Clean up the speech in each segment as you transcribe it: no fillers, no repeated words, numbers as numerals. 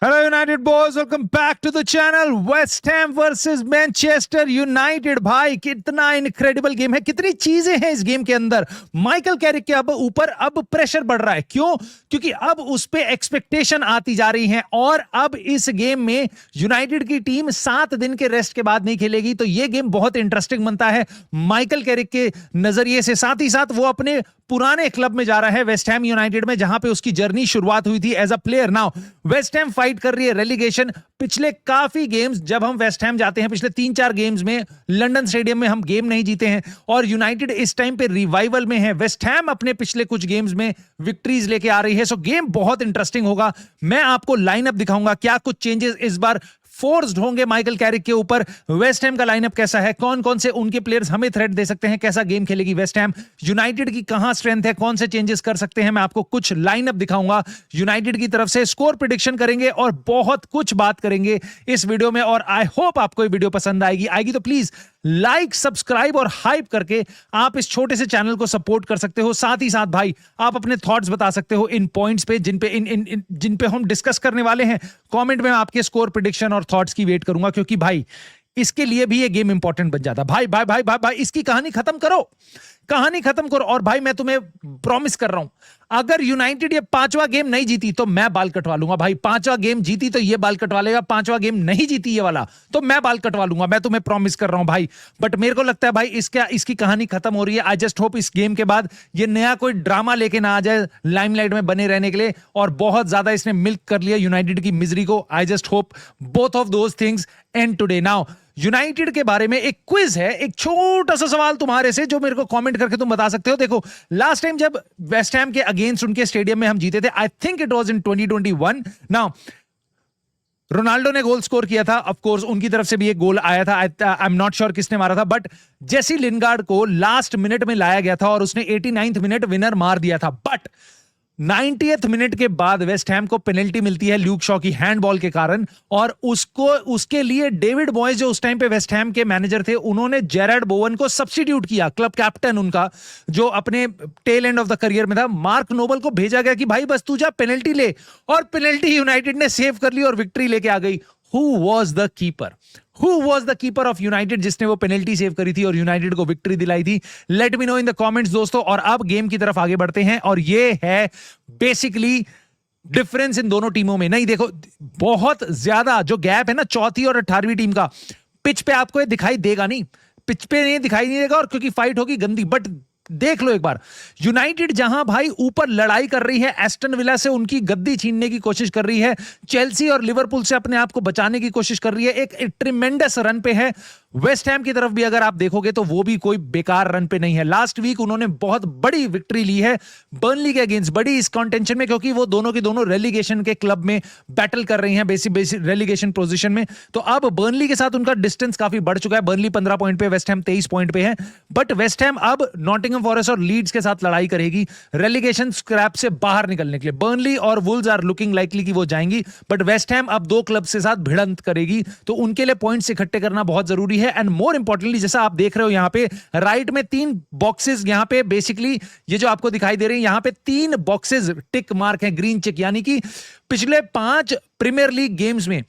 Hello United boys, welcome back to the channel. West Ham versus Manchester United. भाई कितना incredible game है, कितनी चीजें हैं इस गेम के अंदर. माइकल कैरिक के अब प्रेशर बढ़ रहा है. क्यों? क्योंकि अब उस पे एक्सपेक्टेशन आती जा रही है और अब इस गेम में यूनाइटेड की टीम 7 दिन के रेस्ट के बाद नहीं खेलेगी. तो ये गेम बहुत इंटरेस्टिंग बनता है माइकल कैरिक के नजरिए से. साथ ही साथ वो अपने पुराने क्लब में जा रहा है, वेस्ट हैम यूनाइटेड में, जहां पे उसकी जर्नी शुरुआत हुई थी as a player. Now West Ham fight कर रही है रेलीगेशन. पिछले काफी गेम्स जब हम वेस्ट हैम जाते हैं, पिछले 3-4 गेम्स में लंदन स्टेडियम में हम गेम नहीं जीते हैं और यूनाइटेड इस टाइम पे रिवाइवल में है. वेस्ट हैम अपने पिछले कुछ गेम्स में विक्ट्रीज लेके आ रही है. सो गेम बहुत इंटरेस्टिंग होगा. मैं आपको लाइनअप दिखाऊंगा, क्या कुछ चेंजेस इस बार फोर्स्ड होंगे माइकल कैरिक के ऊपर. वेस्ट हैम का लाइनअप कैसा है, कौन कौन से उनके प्लेयर्स हमें थ्रेट दे सकते हैं, कैसा गेम खेलेगी वेस्ट हैम, यूनाइटेड की कहां स्ट्रेंथ है, कौन से चेंजेस कर सकते हैं. मैं आपको कुछ लाइनअप दिखाऊंगा यूनाइटेड की तरफ से, स्कोर प्रेडिक्शन करेंगे और बहुत कुछ बात करेंगे इस वीडियो में. और आई होप आपको ये वीडियो पसंद आएगी तो प्लीज लाइक, सब्सक्राइब और हाइप करके आप इस छोटे से चैनल को सपोर्ट कर सकते हो. साथ ही साथ भाई आप अपने थॉट्स बता सकते हो इन पॉइंट्स पे जिन पे हम डिस्कस करने वाले हैं. कमेंट में आपके स्कोर प्रेडिक्शन और थॉट्स की वेट करूंगा, क्योंकि भाई इसके लिए भी ये गेम इंपॉर्टेंट बन जाता. भाई भाई भाई भाई भाई इसकी कहानी खत्म करो. और भाई मैं तुम्हें प्रॉमिस कर रहा हूं, अगर यूनाइटेड ये 5वां गेम नहीं जीती तो मैं बाल कटवा लूंगा. भाई 5वां गेम जीती तो ये बाल कटवा लेगा, 5वां गेम नहीं जीती ये वाला तो मैं बाल कटवा लूंगा. मैं तुम्हें प्रॉमिस कर रहा हूं भाई. बट मेरे को लगता है भाई इसकी कहानी खत्म हो रही है. आई जस्ट होप इस गेम के बाद ये नया कोई ड्रामा लेके ना आ जाए लाइमलाइट में बने रहने के लिए, और बहुत ज्यादा इसने मिल्क कर लिया यूनाइटेड की मिजरी को. I just hope both of those things and today. Now United के बारे में एक क्विज है, एक छोटा सा सवाल तुम्हारे से जो मेरे को कमेंट करके तुम बता सकते हो. देखो लास्ट टाइम जब वेस्ट हैम के अगेंस्ट उनके स्टेडियम में हम जीते थे, I think it was in 2021. Now Ronaldo ने गोल स्कोर किया था, ऑफ कोर्स उनकी तरफ से भी एक गोल आया था. आई एम नॉट श्योर किसने मारा था, बट जेसी लिनगार्ड को लास्ट मिनट में लाया गया था और उसने 89th मिनट विनर मार दिया था. बट 90th मिनट के बाद वेस्ट हैम को पेनल्टी मिलती है ल्यूक शॉ की हैंडबॉल के कारण, और उसके लिए डेविड बॉयज जो उस टाइम पे वेस्ट हैम के मैनेजर थे, उन्होंने जेरार्ड बोवन को सब्स्टिट्यूट किया, क्लब कैप्टन उनका जो अपने tail end of the career में था. मार्क नोबल को भेजा गया कि भाई बस तू जा पेनल्टी ले, और पेनल्टी यूनाइटेड ने सेव कर ली और विक्ट्री लेके आ गई. Who was the keeper? Who was the keeper of United जिसने वो पेनल्टी सेव करी थी और यूनाइटेड को विक्ट्री दिलाई थी? Let me know in the comments दोस्तों. और अब गेम की तरफ आगे बढ़ते हैं, और ये है बेसिकली डिफरेंस इन दोनों टीमों में. नहीं देखो, बहुत ज्यादा जो गैप है ना 4th और 18वीं टीम का, पिच पे आपको ये दिखाई देगा नहीं, पिच पे नहीं दिखाई नहीं देगा, और क्योंकि फाइट होगी गंदी. बट देख लो एक बार, यूनाइटेड जहां भाई ऊपर लड़ाई कर रही है, एस्टन विला से उनकी गद्दी छीनने की कोशिश कर रही है, चेल्सी और लिवरपूल से अपने आप को बचाने की कोशिश कर रही है, एक ट्रिमेंडस रन पे है. वेस्ट हैम की तरफ भी अगर आप देखोगे तो वो भी कोई बेकार रन पे नहीं है. लास्ट वीक उन्होंने बहुत बड़ी विक्ट्री ली है बर्नली के अगेंस्ट, बड़ी इस कंटेंशन में, क्योंकि वो दोनों की दोनों रेलीगेशन के क्लब में बैटल कर रही हैं, बेसिक रेलीगेशन पोजीशन में. तो अब बर्नली के साथ उनका डिस्टेंस काफी बढ़ चुका है. बर्नली 15 पॉइंट पे, वेस्ट हैम 23 पॉइंट पे है. बट वेस्ट हैम अब नॉटिंघम फॉरेस्ट और लीड्स के साथ लड़ाई करेगी रेलीगेशन स्क्रैप से बाहर निकलने के लिए. बर्नली और वुल्व्स आर लुकिंग लाइकली कि वो जाएंगी, बट वेस्ट हैम अब 2 क्लब के साथ भिड़ंत करेगी. तो उनके लिए पॉइंट्स इकट्ठे करना बहुत जरूरी है. एंड मोर इंपॉर्टेंटली, जैसा आप देख रहे हो यहां पे राइट में 3 बॉक्सेस, यहां पे बेसिकली ये जो आपको दिखाई दे रही है, यहां पे 3 बॉक्सेस टिक मार्क है, ग्रीन चेक, यानी कि पिछले 5 प्रीमियर लीग गेम्स में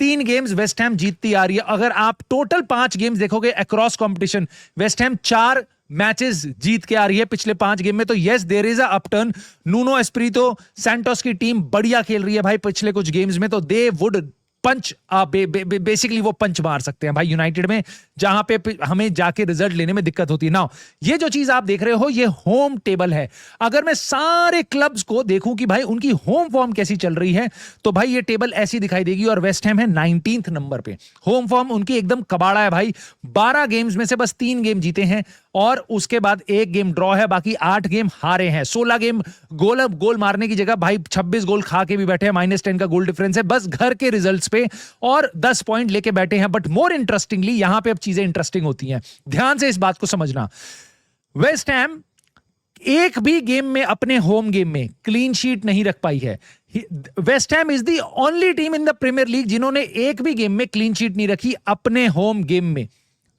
3 गेम्स वेस्ट हैम जीतती आ रही है. अगर आप टोटल 5 गेम्स देखोगे across competition, West Ham 4 matches जीत के आ रही है पिछले 5 गेम में. तो yes, there is a upturn. Nuno Espirito Santo की टीम बढ़िया खेल रही है भाई पिछले कुछ गेम्स में. तो दे वुड पंच, बेसिकली वो पंच मार सकते हैं भाई यूनाइटेड में, जहां पे हमें जाके रिजल्ट लेने में दिक्कत होती है. नाउ ये जो चीज आप देख रहे हो, ये होम टेबल है. अगर मैं सारे क्लब्स को देखूं कि भाई उनकी होम फॉर्म कैसी चल रही है, तो भाई ये टेबल ऐसी दिखाई देगी. और वेस्ट हैम है 19th नंबर पे. होम फॉर्म उनकी एकदम कबाड़ा है भाई. 12 गेम्स में से बस 3 गेम जीते हैं, और उसके बाद 1 गेम ड्रॉ है, बाकी 8 गेम हारे हैं. 16 गेम गोल मारने की जगह भाई 26 गोल खा के भी बैठे हैं. -10 का गोल डिफरेंस है बस घर के रिजल्ट्स पे, और 10 पॉइंट लेके बैठे हैं. बट मोर इंटरेस्टिंगली यहां पे अब चीजें इंटरेस्टिंग होती हैं. ध्यान से इस बात को समझना, वेस्ट हैम एक भी गेम में, अपने होम गेम में क्लीन शीट नहीं रख पाई है. West Ham is the only team in the Premier League जिन्होंने एक भी गेम में क्लीन शीट नहीं रखी अपने होम गेम में.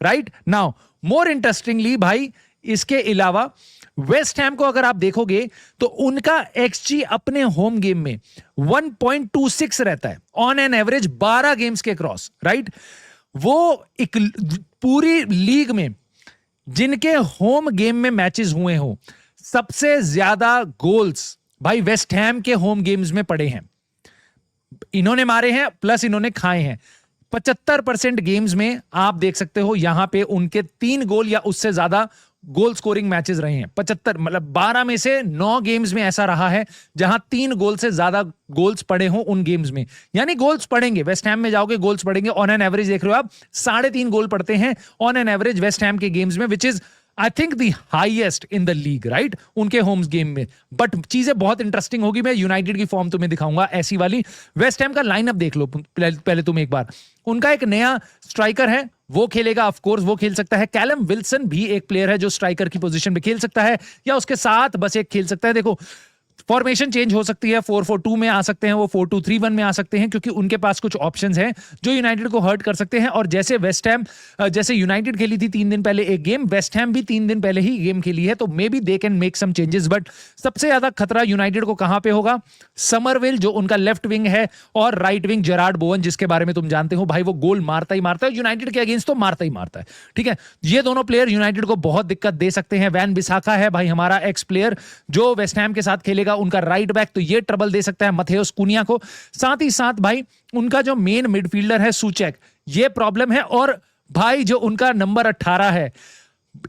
राइट नाउ मोर इंटरेस्टिंगली भाई, इसके अलावा वेस्ट हैम को अगर आप देखोगे तो उनका एक्सजी अपने होम गेम में 1.26 रहता है ऑन एन एवरेज 12 गेम्स के क्रॉस, राइट। वो एक पूरी लीग में जिनके होम गेम में मैचेस हुए हो सबसे ज्यादा गोल्स भाई वेस्ट हैम के होम गेम्स में पड़े हैं, इन्होंने मारे हैं प्लस इन्होंने खाए हैं। 75% गेम्स में आप देख सकते हो यहां पे उनके 3 गोल या उससे ज्यादा गोल स्कोरिंग मैचेस रहे हैं। 75 मतलब 12 में से 9 गेम्स में ऐसा रहा है जहां 3 गोल से ज्यादा गोल्स पड़े हो उन गेम्स में, यानी गोल्स पड़ेंगे। वेस्ट हैम में जाओगे गोल्स पड़ेंगे, ऑन एन एवरेज देख रहे हो आप 3.5 गोल पड़ते हैं on an average West Ham के गेम्स में, which is I think the highest in the league, right, उनके होम्स गेम में। बट चीजें बहुत इंटरेस्टिंग होगी, मैं यूनाइटेड की फॉर्म तुम्हें दिखाऊंगा ऐसी वाली। वेस्ट हैम का लाइनअप देख लो पहले तुम एक बार। उनका एक नया स्ट्राइकर है, वो खेलेगा, ऑफ कोर्स वो खेल सकता है। कैलम विल्सन भी एक प्लेयर है जो स्ट्राइकर की पोजीशन पे खेल सकता है, या उसके साथ बस एक खेल सकता है। देखो फॉर्मेशन चेंज हो सकती है, 4-4-2 में आ सकते हैं वो, 4-2-3-1 में आ सकते हैं, क्योंकि उनके पास कुछ ऑप्शंस हैं जो यूनाइटेड को हर्ट कर सकते हैं। और जैसे वेस्ट हैम जैसे यूनाइटेड खेली थी 3 दिन पहले एक गेम, वेस्ट हैम भी 3 दिन पहले ही गेम खेली है, तो maybe they can make some changes. But सबसे ज्यादा खतरा यूनाइटेड को कहां पे होगा? समरविल जो उनका लेफ्ट विंग है, और राइट विंग जेरार्ड बोवन, जिसके बारे में तुम जानते हो भाई वो गोल मारता ही मारता है, यूनाइटेड के अगेंस्ट तो मारता ही मारता है, ठीक है। ये दोनों प्लेयर यूनाइटेड को बहुत दिक्कत दे सकते हैं। वैन बिसाका है भाई हमारा एक्स प्लेयर जो वेस्ट हैम के साथ खेलेगा, उनका राइट बैक, तो ये ट्रबल दे सकता है मथेउस कुनिया को। साथ ही साथ भाई उनका जो मेन मिडफील्डर है सूचेक, ये प्रॉब्लम है। और भाई जो उनका नंबर 18 है,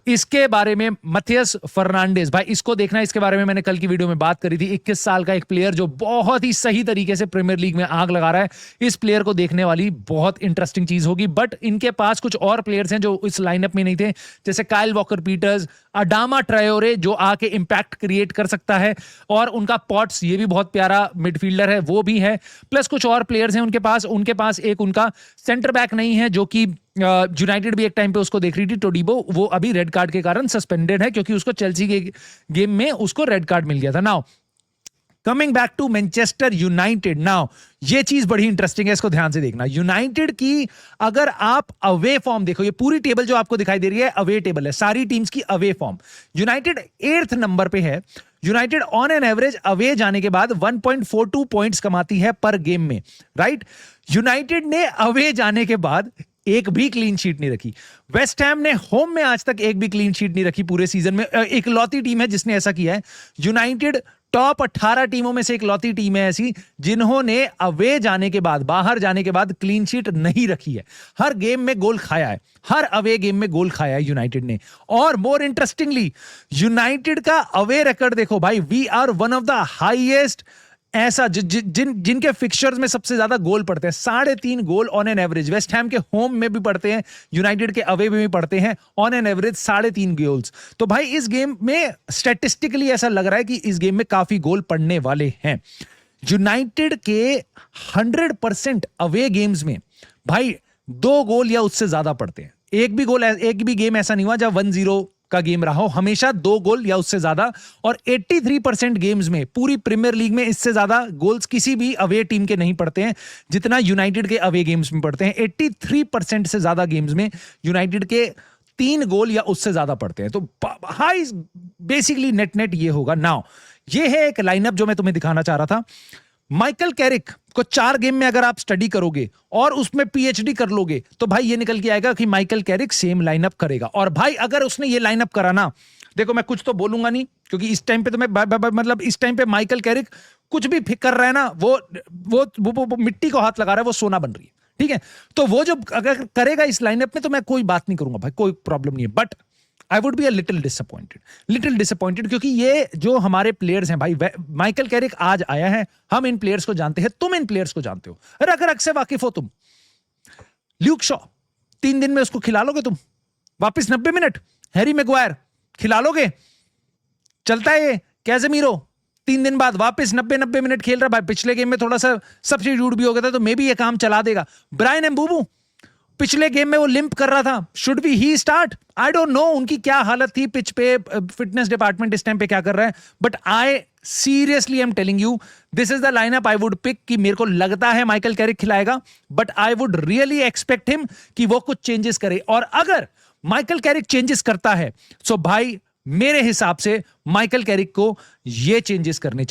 इसके बारे में मथियस फर्नांडिस, भाई इसको देखना, इसके बारे में मैंने कल की वीडियो में बात करी थी। 21 साल का एक प्लेयर जो बहुत ही सही तरीके से प्रीमियर लीग में आग लगा रहा है। इस प्लेयर को देखने वाली बहुत इंटरेस्टिंग चीज होगी। बट इनके पास कुछ और प्लेयर्स हैं जो इस लाइनअप में नहीं थे, जैसे Kyle Walker Peters, Adama Traore जो आके इंपैक्ट क्रिएट कर सकता है, और उनका पॉट्स ये भी बहुत प्यारा मिडफील्डर है, वो भी है। प्लस कुछ और प्लेयर्स हैं उनके पास एक उनका सेंटर बैक नहीं है, जो कि यूनाइटेड भी एक टाइम पे उसको देख रही थी, टोडीबो, वो अभी रेड कार्ड के कारण सस्पेंडेड है, क्योंकि उसको चेल्सी के गेम में उसको रेड कार्ड मिल गया था। Now coming back to Manchester United, now ये चीज बड़ी इंटरेस्टिंग है, इसको ध्यान से देखना। यूनाइटेड की अगर आप अवे फॉर्म देखो, ये पूरी टेबल जो आपको दिखाई दे रही है अवे टेबल है, सारी टीम्स की away form. United 8th number पे है। United on an average away जाने के बाद 1.42 पॉइंट्स कमाती है पर गेम में, राइट। यूनाइटेड ने अवे जाने के बाद एक भी क्लीन शीट नहीं रखी। वेस्ट हैम ने होम में आज तक एक भी क्लीन शीट नहीं रखी पूरे सीजन में, एक लौती टीम है जिसने ऐसा किया है। यूनाइटेड टॉप 18 टीमों में से एक लौती टीम है ऐसी जिन्होंने अवे जाने के बाद, बाहर जाने के बाद क्लीन शीट नहीं रखी है। हर गेम में गोल खाया है, हर अवे गेम में गोल खाया है यूनाइटेड ने। और मोर इंटरेस्टिंगली यूनाइटेड का अवे रिकॉर्ड देखो भाई, we are one of the highest, ऐसा जिनके फिक्चर्स में सबसे ज्यादा गोल पड़ते हैं, 3.5 गोल on an average. West Ham के होम में भी पड़ते हैं, यूनाइटेड के अवे में भी पड़ते हैं, ऑन एन एवरेज 3.5 गोल्स। तो भाई इस गेम में स्टैटिस्टिकली ऐसा लग रहा है कि इस गेम में काफी गोल पड़ने वाले हैं। यूनाइटेड के 100% अवे गेम्स में भाई 2 गोल या उससे ज्यादा पड़ते हैं। एक भी गेम ऐसा नहीं हुआ जब 1-0 का गेम रहा हो, हमेशा 2 गोल या उससे ज्यादा। और 83% गेम्स में पूरी प्रीमियर लीग में इससे ज्यादा गोल्स किसी भी अवे टीम के नहीं पड़ते हैं जितना यूनाइटेड के अवे गेम्स में पड़ते हैं। 83% से ज्यादा गेम्स में यूनाइटेड के 3 गोल या उससे ज्यादा पड़ते हैं। तो हाई बेसिकली नेट ये होगा। नाउ ये है एक लाइनअप जो मैं तुम्हें दिखाना चाह रहा था। माइकल कैरिक को 4 गेम में अगर आप स्टडी करोगे और उसमें पीएचडी कर लोगे तो भाई ये निकल के आएगा कि माइकल कैरिक सेम लाइनअप करेगा। और भाई अगर उसने ये लाइनअप करा ना, देखो मैं कुछ तो बोलूंगा नहीं, क्योंकि इस टाइम पे तो मैं मतलब इस टाइम पे माइकल कैरिक कुछ भी फिक्र रहा है ना, वो मिट्टी को हाथ लगा रहा है, वो सोना बन रही है, ठीक है। तो वो जो अगर करेगा इस लाइनअप में तो मैं कोई बात नहीं करूंगा भाई, कोई प्रॉब्लम नहीं है। But I would be a little disappointed, क्योंकि ये जो हमारे प्लेयर्स हैं भाई, माइकल कैरिक आज आया है, हम इन प्लेयर्स को जानते हैं, तुम इन प्लेयर्स को जानते हो, रग से वाकिफ हो तुम। ल्यूक शॉ 3 दिन में उसको खिला लोगे तुम वापस 90 मिनट। हैरी मैगवायर खिला लोगे, चलता है ये। कैज़ेमीरो 3 दिन बाद वापस 90 मिनट खेल रहा भाई, पिछले गेम में थोड़ा सा सब्स्टिट्यूट भी हो गया था तो मे बी ये काम चला देगा। ब्रायन एम्बूबू पिछले गेम में वो लिंप कर रहा था, should be he start? I don't know उनकी क्या हालत थी पिच पे, फिटनेस डिपार्टमेंट इस टाइम पे क्या कर रहा है, but I seriously am telling you this is the lineup I would pick. कि मेरे को लगता है माइकल कैरिक खिलाएगा, but I would really expect him कि वो कुछ चेंजेस करे। और अगर माइकल कैरिक चेंजेस करता है सो भाई मेरे हिसाब से माइकल कैरिक को ये चेंजेस करने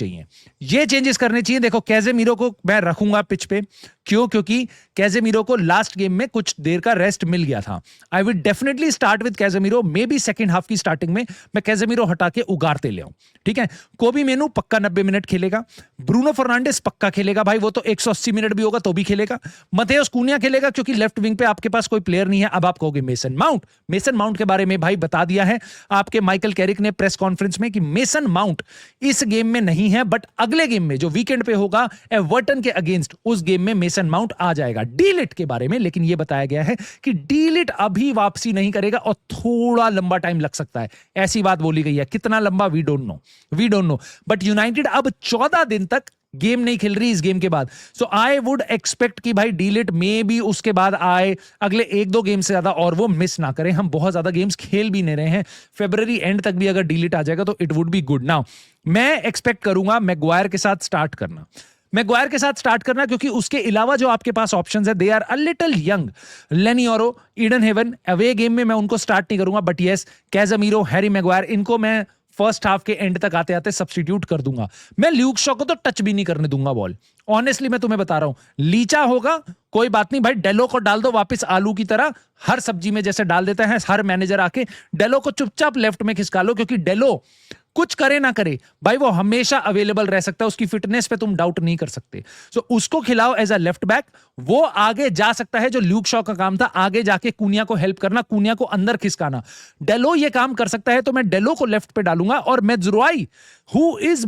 चाहिए। देखो, कैजेमीरो को मैं रखूंगा पिच पे। क्यों? क्योंकि कैजेमीरो को लास्ट गेम में कुछ देर का रेस्ट मिल गया था। I will definitely start with Casemiro. Maybe second half की स्टार्टिंग में मैं कैजेमीरो हटा के उगारते ले आऊं, ठीक है। कोबी मेनू पक्का 90 मिनट खेलेगा। ब्रूनो फर्नांडिस पक्का खेलेगा भाई, वो तो 180 मिनट भी होगा तो भी खेलेगा। मथेउस कूनिया खेलेगा क्योंकि लेफ्ट विंग पे आपके पास कोई प्लेयर नहीं है। अब आप कहोगे मेसन माउंट के बारे में भाई बता दिया है आपके माइकल कैरिक ने प्रेस कॉन्फ्रेंस में कि मेसन माउंट इस गेम में नहीं है, बट अगले गेम में जो वीकेंड पे होगा एवर्टन के अगेंस्ट, उस गेम में मेसन माउंट आ जाएगा। डीलिट के बारे में लेकिन यह बताया गया है कि डीलिट अभी वापसी नहीं करेगा और थोड़ा लंबा टाइम लग सकता है, ऐसी बात बोली गई है। कितना लंबा we don't know, but United अब 14 दिन तक गेम नहीं खेल रही इस गेम के बाद। सो आई वुड एक्सपेक्ट कि भाई डीलिट में भी उसके बाद आए अगले 1-2 गेम से ज्यादा और वो मिस ना करें। हम बहुत ज्यादा गेम्स खेल भी नहीं रहे हैं, फरवरी एंड तक भी अगर डीलिट आ जाएगा तो it would be good. Now मैं एक्सपेक्ट करूंगा मैग्वायर के साथ स्टार्ट करना क्योंकि उसके अलावा जो आपके पास ऑप्शंस है they are a little young. लेनियोरो, ईडन हेवन, अवे गेम में मैं उनको स्टार्ट नहीं करूंगा, but yes Casemiro, Harry Maguire, इनको मैं फर्स्ट हाफ के एंड तक आते आते सब्स्टिट्यूट कर दूंगा। मैं ल्यूक शॉ को तो टच भी नहीं करने दूंगा बॉल। ऑनेस्टली मैं तुम्हें बता रहा हूं, लीचा होगा कोई बात नहीं भाई, डेलो को डाल दो वापस आलू की तरह, हर सब्जी में जैसे डाल देता है हर मैनेजर आके। डेलो को चुपचाप लेफ्ट में खिसका लो क्योंकि डेलो कुछ करे ना करे भाई वो हमेशा अवेलेबल रह सकता है, उसकी फिटनेस पे तुम डाउट नहीं कर सकते। सो उसको खिलाओ एज अ लेफ्ट बैक, वो आगे जा सकता है। जो ल्यूक शॉ का काम था आगे जाके कूनिया को हेल्प करना, कूनिया को अंदर खिसकाना, डेलो ये काम कर सकता है, तो मैं डेलो को लेफ्ट पे डालूंगा। और Mazraoui who is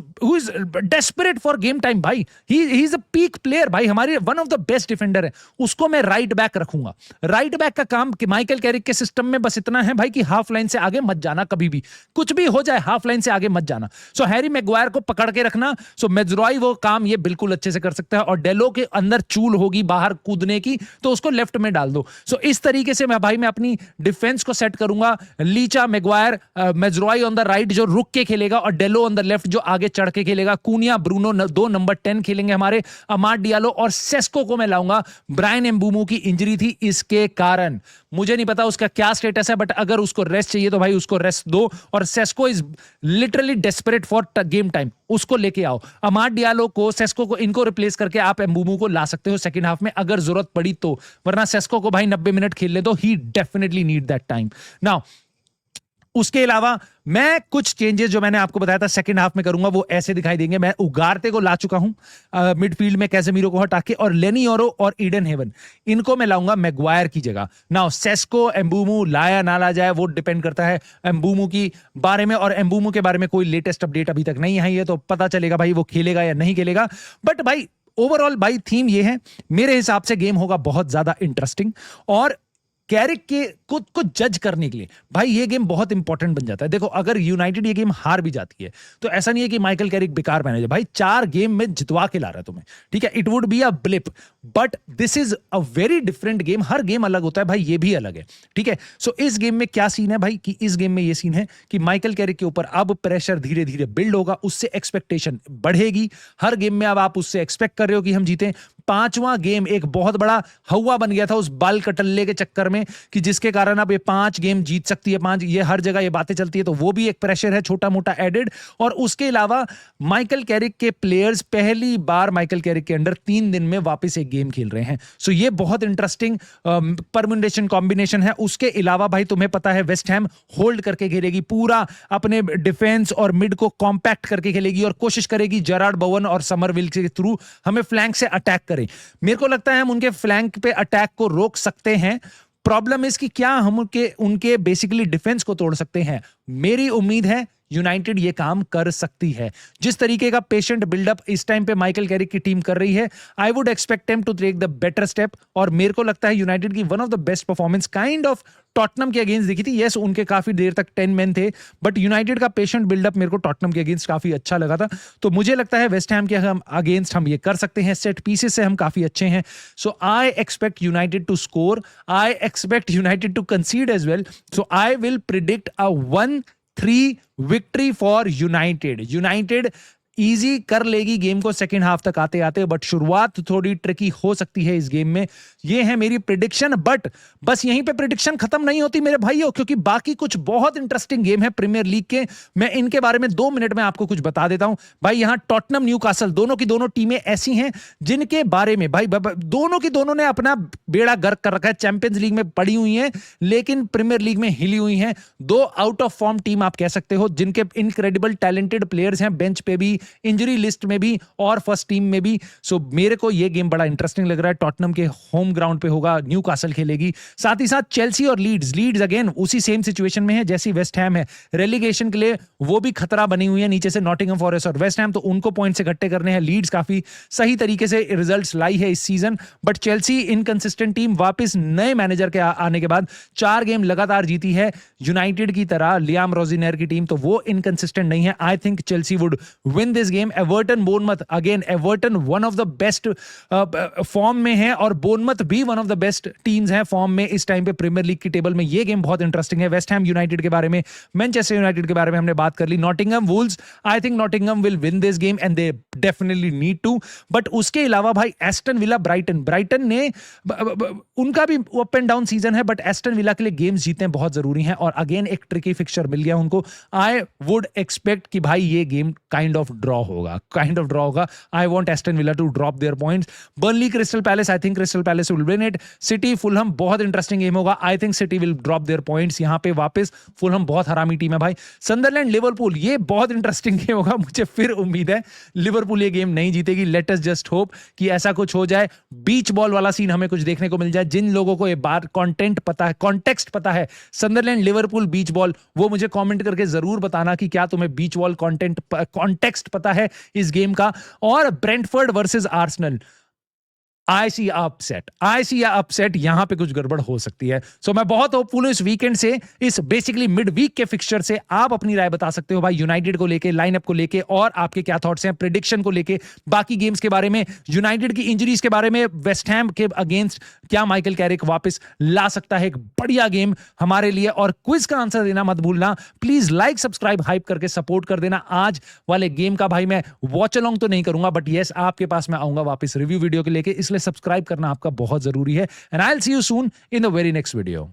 desperate for game time भाई, he is a peak player भाई, हमारी one of the best defender है, उसको मैं राइट बैक रखूंगा। राइट बैक का काम कि माइकल कैरिक के सिस्टम में बस इतना है भाई कि हाफ लाइन से आगे मत जाना, कभी भी कुछ भी हो जाए हाफ लाइन से आगे मत जाना। सो हैरी मैग्वायर को पकड़ के रखना। सो मेज्रोई वो काम ये बिल्कुल अच्छे से कर सकता है, और डेलो के अंदर चूल होगी बाहर कूदने की तो उसको लेफ्ट में डाल दो। सो इस तरीके से मैं भाई मैं अपनी डिफेंस को सेट करूंगा। Licha, Maguire, मेज्रोई on the right जो रुक के खेलेगा, और डेलो ऑन द लेफ्ट जो आगे चढ़ के खेलेगा। कूनिया, ब्रूनो 2 नंबर 10 खेलेंगे हमारे। अमाड डियालो और सेस्को को मैं लाऊंगा। ब्रायन एम्बूमो की इंजरी थी, इसके कारण मुझे नहीं पता उसका क्या स्टेटस है, बट अगर उसको रेस्ट चाहिए तो भाई उसको रेस्ट दो। और Sesko is literally desperate for game time, उसको लेके आओ। अमाड डियालो को, सेस्को को, इनको रिप्लेस करके आप एम्बूमो को ला सकते हो सेकंड हाफ में अगर जरूरत पड़ी तो, वरना सेस्को को भाई 90 मिनट खेलने दो, he definitely need that time. Now उसके अलावा मैं कुछ चेंजेस जो मैंने आपको बताया था सेकंड हाफ में करूंगा वो ऐसे दिखाई देंगे। मैं उगारते को ला चुका हूं मिडफील्ड में, कैसेमीरो को हटा के, और लेनियोरो और ईडन हेवन इनको मैं लाऊंगा मैग्वायर की जगह। नाउ सेस्को, एम्बूमो लाया ना ला जाए वो डिपेंड करता है एम्बूमो की बारे में, और एम्बूमो के बारे में कोई लेटेस्ट अपडेट अभी तक नहीं आई है, तो पता चलेगा भाई वो खेलेगा या नहीं खेलेगा। बट भाई ओवरऑल भाई थीम ये है, मेरे हिसाब से गेम होगा बहुत ज्यादा इंटरेस्टिंग। और कैरिक के खुद को जज करने के लिए भाई ये गेम बहुत इंपॉर्टेंट बन जाता है। देखो अगर यूनाइटेड ये गेम हार भी जाती है तो ऐसा नहीं है कि माइकल कैरिक बेकार मैनेजर, भाई 4 गेम में जितवा के ला रहा है तुम्हें, ठीक है। It would be a blip, but this is a very different game. Her game अलग होता है भाई, ये भी अलग है, ठीक है। सो इस गेम में क्या सीन है भाई कि इस गेम में ये सीन है कि माइकल कैरिक के ऊपर अब प्रेशर धीरे धीरे बिल्ड होगा, उससे एक्सपेक्टेशन बढ़ेगी। हर गेम में अब आप उससे एक्सपेक्ट कर रहे हो कि हम जीतें। 5वां गेम एक बहुत बड़ा हवा बन गया था उस बाल कटल्ले के चक्कर में कि जिसके कारण अब ये 5 गेम जीत सकती है, 5, ये हर जगह ये बातें चलती है, तो वो भी एक प्रेशर है छोटा मोटा एडेड। और उसके अलावा माइकल कैरिक के प्लेयर्स पहली बार माइकल कैरिक के अंडर 3 दिन में वापस एक गेम खेल रहे हैं। सो ये बहुत इंटरेस्टिंग परम्यूटेशन कॉम्बिनेशन है। उसके अलावा भाई तुम्हें पता है वेस्ट हैम होल्ड करके खेलेगी, पूरा अपने डिफेंस और मिड को कॉम्पैक्ट करके खेलेगी और कोशिश करेगी जेरार्ड बोवन और समरविल के थ्रू हमें फ्लैंक से अटैक करें। मेरे को लगता है हम उनके फ्लैंक पे अटैक को रोक सकते हैं। प्रॉब्लम इसकी क्या हम उनके बेसिकली डिफेंस को तोड़ सकते हैं। मेरी उम्मीद है यूनाइटेड ये काम कर सकती है। जिस तरीके का पेशेंट बिल्डअप इस टाइम पे माइकल कैरिक की टीम कर रही है, I would expect him to take the better step. और मेरे को लगता है यूनाइटेड की one of the best performance kind of Tottenham के अगेंस्ट दिखी थी। यस उनके काफी देर तक 10 मैन थे, बट यूनाइटेड का पेशेंट बिल्डअप मेरे को टॉटनम के अगेंस्ट काफी अच्छा लगा था। तो मुझे लगता है वेस्ट हैम के अगेंस्ट हम ये कर सकते हैं। सेट पीसेस से हम काफी अच्छे हैं। So I expect United to score, I expect United to concede as well. So I will predict a 1-3 victory for United. United easy कर लेगी गेम को सेकंड हाफ तक आते आते, बट शुरुआत थोड़ी ट्रिकी हो सकती है इस गेम में। ये है मेरी प्रिडिक्शन, बट बस यहीं पे प्रिडिक्शन खत्म नहीं होती मेरे भाइयों, क्योंकि बाकी कुछ बहुत इंटरेस्टिंग गेम है प्रीमियर लीग के। मैं इनके बारे में 2 मिनट में आपको कुछ बता देता हूं भाई। यहां टॉटनम न्यूकासल दोनों की दोनों टीमें ऐसी हैं जिनके बारे में भाई दोनों की दोनों ने अपना बेड़ा गर्क कर रखा है। चैंपियंस लीग में पड़ी हुई हैं लेकिन प्रीमियर लीग में हिली हुई हैं। 2 आउट ऑफ फॉर्म टीम आप कह सकते हो, जिनके इनक्रेडिबल टैलेंटेड प्लेयर्स हैं, बेंच पे भी, इंजरी लिस्ट में भी और फर्स्ट टीम में भी। सो मेरे को यह गेम बड़ा इंटरेस्टिंग लग रहा है। टॉटनम के होम ग्राउंड पे होगा, न्यूकासल खेलेगी। साथ ही साथ चेल्सी और लीड्स अगेन उसी सेम सिचुएशन में है जैसी वेस्ट हैम है, रेलीगेशन के लिए वो भी खतरा बनी हुई है नीचे से। नॉटिंघम फॉरेस्ट और वेस्ट हैम तो उनको पॉइंट्स इकट्ठे करने हैं। लीड्स काफी सही तरीके से रिजल्ट्स लाई है इस season, but Chelsea inconsistent team वापस नए मैनेजर के आने के बाद 4 गेम लगातार जीती है। यूनाइटेड की तरह लियाम रोजिनेर की टीम तो वो इनकंसिस्टेंट नहीं है। I think Chelsea would win this game. Everton Bournemouth, again Everton one of the best form में है और बोर्नमथ भी one of the best teams हैं फॉर्म में इस टाइम पे प्रीमियर लीग की टेबल में। ये गेम बहुत इंटरेस्टिंग है। वेस्ट हैम यूनाइटेड के बारे में, मैनचेस्टर यूनाइटेड के बारे में हमने बात कर ली। Nottingham Wolves, I think Nottingham will win this game and they definitely need to. But उसके अलावा भाई एस्टन विला ब्राइटन ने उनका भी अप एंड डाउन सीजन है, बट एस्टन विला के लिए गेम्स जीतने बहुत जरूरी हैं और अगेन एक ट्रिकी फिक्सचर मिल गया उनको। आई वुड एक्सपेक्ट कि भाई ये गेम काइंड ऑफ ड्रॉ होगा। I want Aston Villa to drop their points. Burnley Crystal Palace, I think Crystal Palace will win it. City Fulham, बहुत इंटरेस्टिंग गेम होगा। I think City will drop their points यहां पे वापस। Fulham बहुत हरामी team है भाई। सनदरलैंड Liverpool, ये बहुत इंटरेस्टिंग गेम होगा। मुझे फिर उम्मीद है लिवरपूल ये गेम नहीं जीतेगी। लेट अस जस्ट होप कि ऐसा कुछ हो जाए, बीच बॉल वाला सीन हमें कुछ देखने को मिल जाए। जिन लोगों को ये बात कॉन्टेक्स्ट पता है सनदरलैंड लिवरपूल बीच बॉल, वो मुझे कमेंट करके जरूर बताना कि क्या तुम्हें बीच बॉल कॉन्टेक्स्ट पता है इस गेम का। और ब्रेंटफोर्ड वर्सेस आर्सेनल, आई सी अपसेट, यहां पे कुछ गड़बड़ हो सकती है। सो मैं बहुत होपफुल हूं इस वीकेंड से, इस बेसिकली मिड वीक के फिक्सचर से। आप अपनी राय बता सकते हो भाई यूनाइटेड को लेके, लाइनअप को लेके, और आपके क्या थॉट्स हैं प्रेडिक्शन को लेके, बाकी गेम्स के बारे में, यूनाइटेड की इंजरीज के बारे में, वेस्ट हैम के अगेंस्ट क्या माइकल कैरिक वापस ला सकता है एक बढ़िया गेम हमारे लिए। और क्विज का आंसर देना मत भूलना प्लीज। लाइक सब्सक्राइब हाइप करके सपोर्ट कर देना। आज वाले गेम का भाई मैं वॉच अलोंग तो नहीं करूंगा, बट यस आपके पास मैं आऊंगा वापस रिव्यू वीडियो के लेके, इसलिए सब्सक्राइब करना आपका बहुत जरूरी है। And I will see you soon in the very next video.